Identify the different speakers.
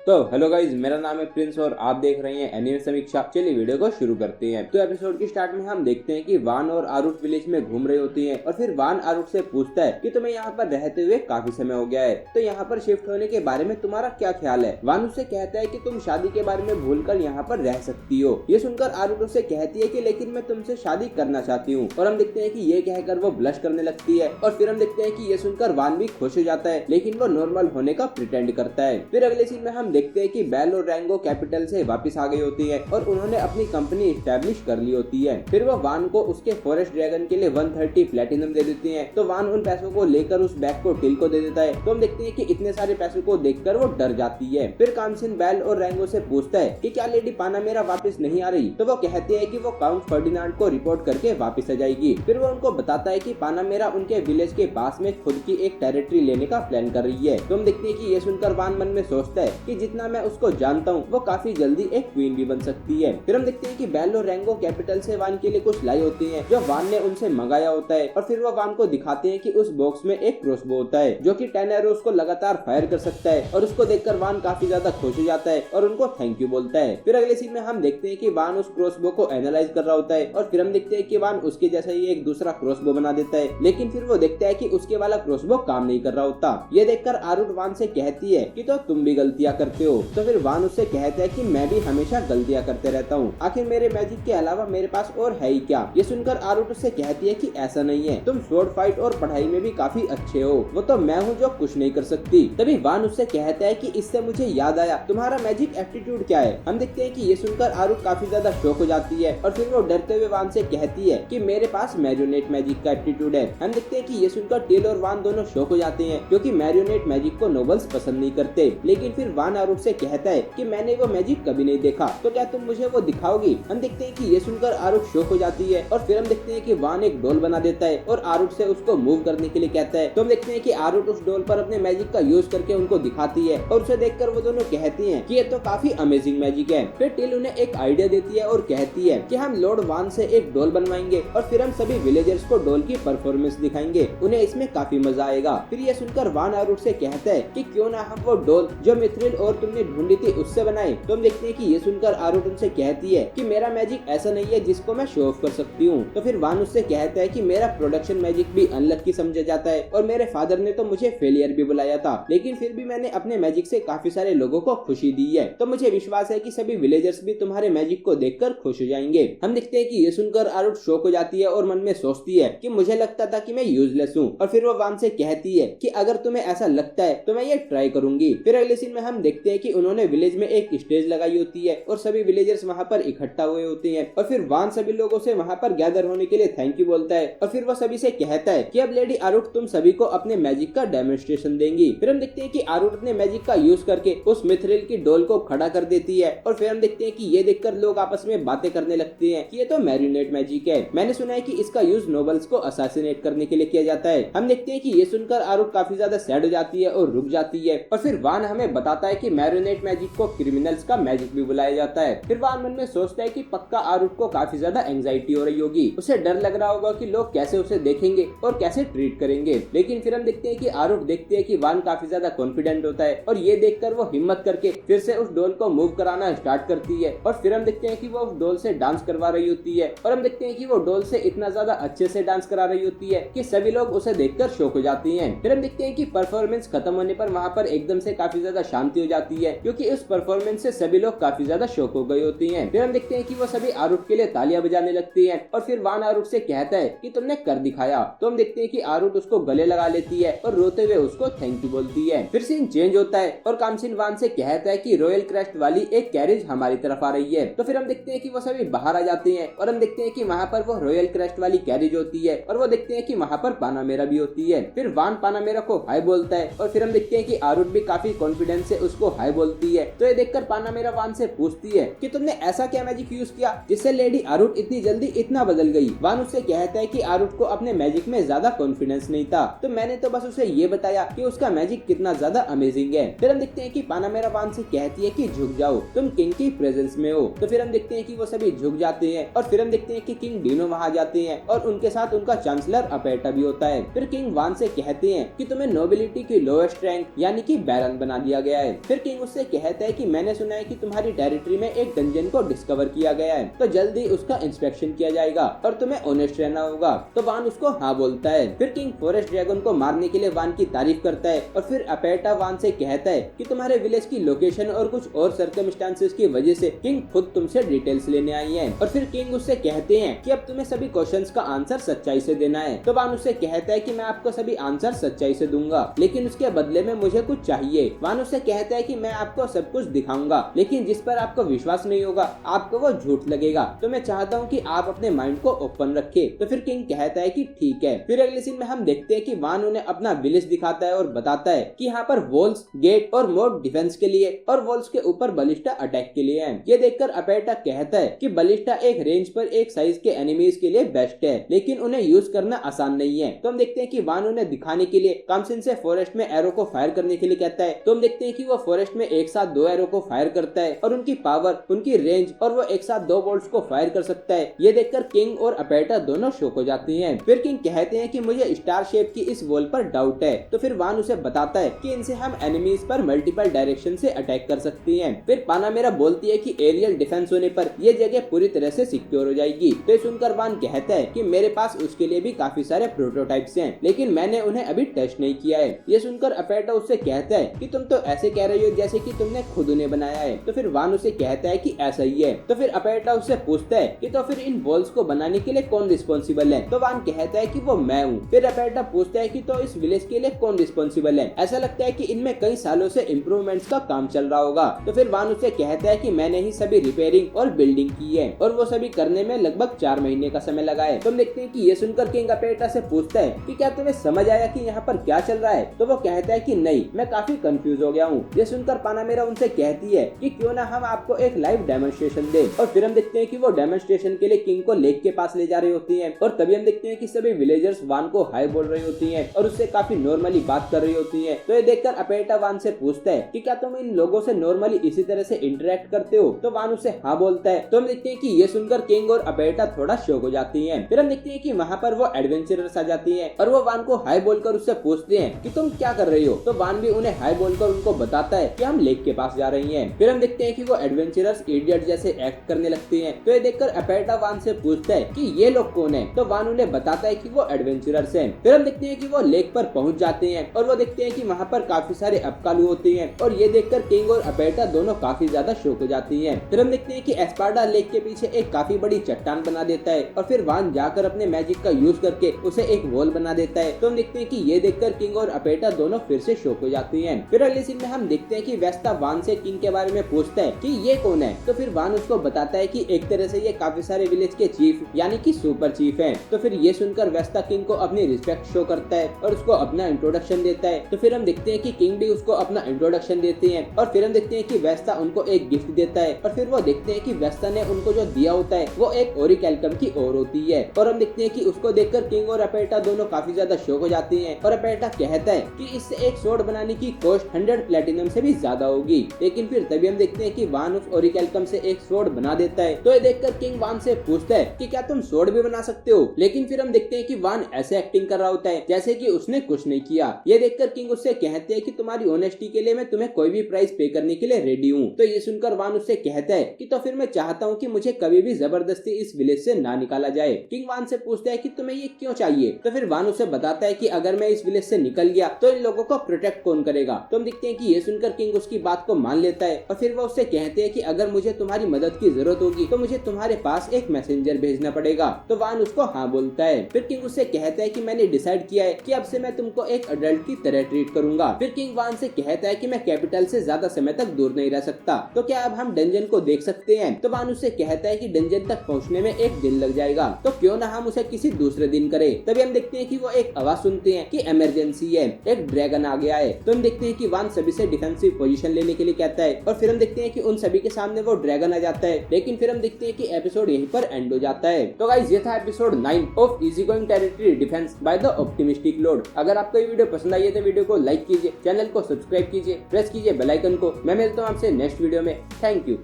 Speaker 1: तो hello guys, मेरा नाम है प्रिंस और आप देख रहे हैं एनिमे समीक्षा। चलिए वीडियो को शुरू करते हैं। तो एपिसोड की स्टार्ट में हम देखते हैं कि वान और आरुट विलेज में घूम रही होती हैं और फिर वान आरुट से पूछता है कि तुम्हें यहाँ पर रहते हुए काफी समय हो गया है, तो यहाँ पर शिफ्ट होने के बारे में तुम्हारा क्या ख्याल है। वान उससे कहता है कि तुम शादी के बारे में भूलकर यहाँ पर रह सकती हो। ये सुनकर आरुट उससे कहती है कि लेकिन मैं तुमसे शादी करना चाहती हूँ, और हम देखते हैं कि ये कहकर वो ब्लश करने लगती है। और फिर हम देखते हैं कि ये सुनकर वान भी खुश हो जाता है, लेकिन वो नॉर्मल होने का प्रिटेंड करता है। फिर अगले सीन में हम देखते हैं कि बेल और रैंगो कैपिटल से वापस आ गई होती है और उन्होंने अपनी कंपनी एस्टेब्लिश कर ली होती है। फिर वो वान को उसके फॉरेस्ट ड्रैगन के लिए 130 प्लेटिनम दे देती हैं। तो वान उन पैसों को लेकर उस बैग को टिल को दे देता है। तो हम देखते हैं कि इतने सारे पैसों को देखकर वो डर जाती है। फिर कामसिन बेल और रैंगो से पूछता है कि क्या लेडी पानामेरा वापस नहीं आ रही, तो वो कहते हैं कि वो काउंट फर्डिनांड को रिपोर्ट करके वापस आ जाएगी। फिर वो उनको बताता है कि पानामेरा उनके विलेज के पास में खुद की एक टेरिटरी लेने का प्लान कर रही है। तो हम देखते हैं कि ये सुनकर वान मन में सोचता है कि जितना मैं उसको जानता हूँ वो काफी जल्दी एक क्वीन भी बन सकती है। फिर हम देखते हैं कि बेल और रैंगो कैपिटल से वान के लिए कुछ लाई होती हैं जो वान ने उनसे मंगाया होता है। और फिर वो वान को दिखाते हैं कि उस बॉक्स में एक क्रॉसबो होता है जो कि 10 एरोस को लगातार फायर कर सकता है। और उसको देखकर वान काफी ज्यादा खुश हो जाता है और उनको थैंक यू बोलता है। फिर अगले सीन में हम देखते हैं कि वान उस क्रॉसबो को एनालाइज कर रहा होता है और फिर हम देखते हैं कि वान उसके जैसा ही एक दूसरा क्रॉसबो बना देता है, लेकिन फिर वो देखता है कि उसके वाला क्रॉसबो काम नहीं कर रहा होता। ये देखकर आरुट वान से कहती है कि तो तुम भी गलतियां करते हो। तो फिर वान उससे कहता है कि मैं भी हमेशा गलतियां करते रहता हूँ, आखिर मेरे मैजिक के अलावा मेरे पास और है ही क्या। ये सुनकर आरुट उससे कहती है कि ऐसा नहीं है, तुम स्वॉर्ड फाइट और पढ़ाई में भी काफी अच्छे हो, वो तो मैं हूँ जो कुछ नहीं कर सकती। तभी वान उससे कहता है कि इससे मुझे याद आया, तुम्हारा मैजिक एप्टीट्यूड क्या है। हम देखते हैं कि ये सुनकर आरुट काफी ज्यादा शॉक हो जाती है और फिर वो डरते हुए वान से कहती है कि मेरे पास मैरियोनेट मैजिक का एप्टीट्यूड है। हम देखते हैं कि ये सुनकर टेल और वान दोनों शॉक हो जाते हैं क्योंकि मैरियोनेट मैजिक को नोबल्स पसंद नहीं करते। लेकिन फिर वान आरुट से कहता है कि मैंने वो मैजिक कभी नहीं देखा, तो क्या तुम मुझे वो दिखाओगी। हम देखते हैं कि ये सुनकर आरुट शॉक हो जाती है और फिर हम देखते हैं कि वान एक डॉल बना देता है और आरुट से उसको मूव करने के लिए कहता है। तो हम देखते हैं कि आरुट उस डॉल पर अपने मैजिक का यूज करके उनको दिखाती है और उसे देखकर वो दोनों कहती हैं कि ये तो काफी अमेजिंग मैजिक है। फिर टिल उन्हें एक आइडिया देती है और कहती है कि हम लॉर्ड वान से एक डॉल बनवाएंगे और फिर हम सभी विलेजर्स को डॉल की परफॉर्मेंस दिखाएंगे, उन्हें इसमें काफी मजा आएगा। फिर ये सुनकर वान आरुट से कहता है कि क्यों ना हम वो डॉल जो मिथ्रिल और तुमने ढूंढी थी उससे बनाए। तो हम देखते हैं कि ये सुनकर आरुट उनसे कहती है कि मेरा मैजिक ऐसा नहीं है जिसको मैं शो ऑफ कर सकती हूँ। तो फिर वान उससे कहता है कि मेरा प्रोडक्शन मैजिक भी अनलकी समझा जाता है और मेरे फादर ने तो मुझे फेलियर भी बुलाया था, लेकिन फिर भी मैंने अपने मैजिक से काफी सारे लोगों को खुशी दी है, तो मुझे विश्वास है कि सभी विलेजर्स भी तुम्हारे मैजिक को देखकर खुश हो जाएंगे। हम देखते हैं कि ये सुनकर आरुट शॉक हो जाती है और मन में सोचती है कि मुझे लगता था कि मैं यूजलेस हूँ। और फिर वो वान से कहती है कि अगर तुम्हें ऐसा लगता है तो मैं ये ट्राई करूंगी। फिर अगले सीन में हम देखते हैं कि उन्होंने विलेज में एक स्टेज लगाई होती है और सभी विलेजर्स वहाँ पर इकट्ठा हुए होते हैं और फिर वान सभी लोगों से वहाँ पर गैदर होने के लिए थैंक यू बोलता है और फिर वो सभी से कहता है कि अब लेडी आरुट तुम सभी को अपने मैजिक का डेमोन्स्ट्रेशन देंगी। फिर हम देखते हैं कि आरुट अपने मैजिक का यूज करके उस मिथ्रिल की डॉल को खड़ा कर देती है और फिर हम देखते हैं कि ये देखकर लोग आपस में बातें करने लगते हैं कि ये तो मैरियोनेट मैजिक है, मैंने सुना है कि इसका यूज नोबल्स को असैसिनेट करने के लिए किया जाता है। हम देखते हैं कि ये सुनकर आरुट काफी ज्यादा सैड हो जाती है और रुक जाती है और फिर वान हमें बताता है कि मैरियोनेट मैजिक को क्रिमिनल्स का मैजिक भी बुलाया जाता है। फिर वान मन में सोचता है कि पक्का आरुट को काफी ज्यादा एंजाइटी हो रही होगी, उसे डर लग रहा होगा कि लोग कैसे उसे देखेंगे और कैसे ट्रीट करेंगे। लेकिन फिर हम देखते हैं कि आरुट देखते हैं कि वान काफी ज्यादा कॉन्फिडेंट होता है और ये देखकर वो हिम्मत करके फिर से उस डॉल को मूव कराना स्टार्ट करती है और फिर हम देखते हैं कि वो उस डॉल से डांस करवा रही होती है और हम देखते हैं कि वो डॉल से इतना ज्यादा अच्छे से डांस करा रही होती है कि सभी लोग उसे देखकर शॉक हो जाती हैं। फिर हम देखते हैं कि परफॉर्मेंस खत्म होने पर वहाँ पर एकदम से काफी ज्यादा शांति हो जाती है क्योंकि उस परफॉर्मेंस से सभी लोग काफी ज्यादा शॉक हो गई होती हैं। फिर हम देखते हैं कि वो सभी आरुट के लिए तालियां बजाने लगती हैं और फिर वान आरुट से कहता है कि तुमने कर दिखाया। तो हम देखते हैं कि आरुट उसको गले लगा लेती है और रोते हुए उसको थैंक यू बोलती है। फिर सीन चेंज होता है और कामसिन वान से कहता है कि रॉयल क्रेस्ट वाली एक कैरेज हमारी तरफ आ रही है। तो फिर हम देखते हैं कि वो सभी बाहर आ जाते हैं और हम देखते हैं कि वहाँ पर वो रॉयल क्रेस्ट वाली कैरेज होती है और वो देखते हैं कि वहाँ पर पानामेरा भी होती है। फिर वान पानामेरा को हाय बोलता है और फिर हम देखते हैं कि आरुट भी काफी कॉन्फिडेंस से उसको हाय बोलती है। तो ये देखकर पानामेरा वान से पूछती है कि तुमने ऐसा क्या मैजिक यूज किया जिससे लेडी आरुट इतनी जल्दी इतना बदल गई। वान उससे कहता है कि आरुट को अपने मैजिक में ज्यादा कॉन्फिडेंस नहीं था, तो मैंने तो बस उसे ये बताया कि उसका मैजिक कितना ज्यादा अमेजिंग है। फिर हम देखते हैं कि पानामेरा वान से कहती है कि झुक जाओ, तुम किंग की प्रेजेंस में हो। तो फिर हम देखते हैं कि वो सभी झुक जाते हैं और फिर हम देखते हैं कि किंग डीनो वहां जाते हैं और उनके साथ उनका चांसलर अपेटा भी होता है। फिर किंग वान से कहते हैं कि तुम्हें नोबिलिटी की लोएस्ट रैंक यानी कि बैरन बना दिया गया है। फिर किंग उससे कहता है कि मैंने सुना है कि तुम्हारी टेरिटरी में एक डंजन को डिस्कवर किया गया है, तो जल्दी उसका इंस्पेक्शन किया जाएगा और तुम्हें ऑनेस्ट रहना होगा। तो वान उसको हाँ बोलता है। फिर किंग फॉरेस्ट ड्रैगन को मारने के लिए वान की तारीफ करता है और फिर अपेटा वान से कहता है कि तुम्हारे विलेज की लोकेशन और कुछ और सर्कमस्टांसेस की वजह से किंग खुद तुमसे डिटेल्स लेने आई है। और फिर किंग उससे कहते हैं कि अब तुम्हें सभी क्वेश्चंस का आंसर सच्चाई से देना है। तो वान उससे कहता है कि मैं आपको सभी आंसर सच्चाई से दूंगा, लेकिन उसके बदले में मुझे कुछ चाहिए। वान उससे कहता है कि मैं आपको सब कुछ दिखाऊंगा, लेकिन जिस पर आपको विश्वास नहीं होगा आपको वो झूठ लगेगा। तो मैं चाहता हूँ कि आप अपने माइंड को ओपन रखें। तो फिर किंग कहता है कि ठीक है। फिर अगले सीन में हम देखते हैं कि वान उन्हें अपना विलेज दिखाता है और बताता है कि यहाँ पर वॉल्स, गेट और मोड डिफेंस के लिए और वॉल्स के ऊपर बलिस्टा अटैक के लिए है। ये देखकर अपेटा कहता है कि बलिस्टा एक रेंज पर एक साइज के एनिमीज के लिए बेस्ट है, लेकिन उन्हें यूज करना आसान नहीं है। तो हम देखते हैं कि वान उन्हें दिखाने के लिए कामसिन से फॉरेस्ट में एरो को फायर करने के लिए कहता है। तो हम देखते हैं कि वो फॉरेस्ट में एक साथ 2 एरो को फायर करता है और उनकी पावर, उनकी रेंज और वो एक साथ 2 बोल्ट्स को फायर कर सकता है। ये देखकर किंग और अपेटा दोनों शॉक हो जाते हैं। फिर किंग कहते हैं कि मुझे स्टार शेप की इस वॉल पर डाउट है। तो फिर वान उसे बताता है कि इनसे हम एनिमीज पर मल्टीपल डायरेक्शन से अटैक कर सकती हैं। फिर पानामेरा बोलती है कि एरियल डिफेंस होने पर यह जगह पूरी तरह से सिक्योर हो जाएगी। तो सुनकर वान कहता है कि मेरे पास उसके लिए भी काफी सारे प्रोटोटाइप्स हैं, लेकिन मैंने उन्हें अभी टेस्ट नहीं किया है। ये सुनकर अपेटा उससे कहता है कि तुम तो ऐसे कह रही हो जैसे कि तुमने खुद उन्हें बनाया है। तो फिर वान उसे कहता है कि ऐसा ही है। तो फिर अपेटा उससे पूछता है कि तो फिर इन वॉल्स को बनाने के लिए कौन रिस्पॉन्सिबल है। तो वान कहता है कि वो मैं हूँ। फिर अपेटा पूछता है कि तो इस विलेज के लिए कौन रिस्पॉन्सिबल है। ऐसा लगता है कि इनमें कई सालों से इम्प्रूवमेंट्स का काम चल रहा होगा। तो फिर वान उसे कहता है कि मैंने ही सभी रिपेयरिंग और बिल्डिंग की है और वो सभी करने में लगभग 4 महीने का समय लगा है। तो हम देखते हैं कि ये सुनकर किंग अपेटा से पूछता है कि क्या तुम्हें समझ आया कि यहाँ पर क्या चल रहा है। तो वो कहता है कि नहीं, मैं काफी कंफ्यूज हो गया हूँ। ये सुनकर पानामेरा उनसे कहती है कि क्यों ना हम आपको एक लाइव डेमोन्स्ट्रेशन दे। और फिर हम देखते हैं कि वो डेमोन्स्ट्रेशन के लिए किंग को लेक के पास ले जा रही होती है। और तभी हम देखते हैं कि सभी विलेजर्स वान को हाई बोल रही होती हैं और उससे काफी नॉर्मली बात कर रही होती हैं। तो ये देखकर अपेटा वान से पूछता है कि क्या तुम इन लोगों से नॉर्मली इसी तरह से इंटरेक्ट करते हो। तो वान उसे हाँ बोलता है। तो हम देखते हैं कि ये सुनकर किंग और अपेटा थोड़ा शॉक हो जाती हैं। फिर हम देखते हैं कि वहाँ पर वो एडवेंचरर्स आ जाती हैं और वो वान को हाई बोलकर उससे पूछते हैं कि तुम क्या कर रही हो। तो वान भी उन्हें हाई बोलकर उनको बताता है कि हम लेक के पास जा रही हैं। फिर हम देखते हैं कि वो एडवेंचरर्स इडियट जैसे एक्ट करने लगते हैं। तो ये देखकर अपेटा वान से पूछता है कि ये लोग कौन है। तो वान उन्हें बताता है कि वो एडवेंचरर्स हैं। फिर हम देखते हैं कि वो लेक पर पहुंच जाते हैं और वो देखते हैं कि वहाँ पर काफी सारे अपकालू होते हैं और ये देखकर किंग और अपेटा दोनों काफी ज्यादा शॉक हो जाती हैं। फिर हम देखते हैं कि एस्पार्डा लेक के पीछे एक काफी बड़ी चट्टान बना देता है और फिर वान जाकर अपने मैजिक का यूज करके उसे एक वॉल बना देता है। तो हम देखते हैं कि ये देखकर किंग और अपेटा दोनों फिर से शॉक हो जाती हैं। फिर अगले सीन में हम देखते हैं कि वेस्टा वान से किंग के बारे में पूछता है कि ये कौन है। तो फिर वान उसको बताता है कि एक तरह से ये काफी सारे विलेज के चीफ यानी कि सुपर चीफ हैं। तो फिर ये सुनकर वेस्टा किंग को अपनी रिस्पेक्ट शो करता है और उसको अपना इंट्रोडक्शन देता है। तो फिर हम देखते हैं कि किंग भी उसको अपना इंट्रोडक्शन देते हैं और फिर हम देखते हैं कि वेस्टा उनको एक गिफ्ट देता है और फिर वो देखते हैं कि वेस्टा ने उनको जो दिया होता है वो एक ओरिकैल्कम की ओर होती है। और हम देखते हैं कि उसको देखकर किंग और अपेटा दोनों काफी ज्यादा शॉक हो जाती हैं और अपेटा कहता है कि इससे एक स्वॉर्ड बनाने की कॉस्ट 100 प्लेटिनम से भी ज्यादा होगी। लेकिन फिर तभी हम देखते हैं कि वान उस ओरिकैल्कम से एक स्वॉर्ड बना देता है। तो ये देखकर किंग वान से पूछता है कि क्या तुम स्वॉर्ड भी बना सकते हो। लेकिन फिर हम देखते हैं कि वान ऐसे एक्टिंग कर रहा होता है जैसे कि उसने कुछ नहीं किया। ये देखकर किंग उससे कहते हैं कि तुम्हारी ऑनेस्टी के लिए मैं तुम्हें कोई भी प्राइस पे करने के लिए रेडी हूँ। तो ये सुनकर वान उससे कहता है कि तो फिर मैं चाहता हूँ कि मुझे कभी भी जबरदस्ती इस विलेज से ना निकाला जाए। किंग वान से पूछता है कि तुम्हें ये क्यों चाहिए। तो फिर वान उसे बताता है कि अगर मैं इस विलेज से निकल गया तो इन लोगों को प्रोटेक्ट कौन करेगा। तो हम देखते हैं कि ये सुनकर किंग उसकी बात को मान लेता है और फिर वो उससे कहते हैं कि अगर मुझे तुम्हारी मदद की जरूरत होगी तो मुझे तुम्हारे पास एक मैसेंजर भेजना पड़ेगा। तो वान उसको हाँ बोलता है। फिर किंग उससे कहता है कि मैंने डिसाइड किया है कि अब से मैं तुमको एक अडल्ट की तरह ट्रीट करूंगा। फिर किंग वान से कहता है कि मैं कैपिटल से ज्यादा समय तक दूर नहीं रह सकता, तो क्या अब हम डंजन को देख सकते हैं। तो वान उससे कहता है कि डंजन तक पहुंचने में 1 दिन लग जाएगा, तो क्यों ना हम उसे किसी दूसरे दिन करें। तभी हम देखते हैं कि वो एक आवाज सुनते हैं कि इमरजेंसी है, एक ड्रैगन आ गया है। तो हम देखते हैं कि वान सभी से डिफेंसिव पोजीशन लेने के लिए कहता है और फिर हम देखते हैं कि उन सभी के सामने वो ड्रैगन आ जाता है। लेकिन फिर हम देखते हैं कि एपिसोड यहीं पर एंड हो जाता है। तो गाइस ये था episode 9 of easy going territory defence by the optimistic Lord. अगर आपको ये वीडियो पसंद आई है तो वीडियो को लाइक कीजिए, चैनल को सब्सक्राइब कीजिए, प्रेस कीजिए बेल आइकन को। मैं मिलता हूँ आपसे नेक्स्ट वीडियो में। Thank you.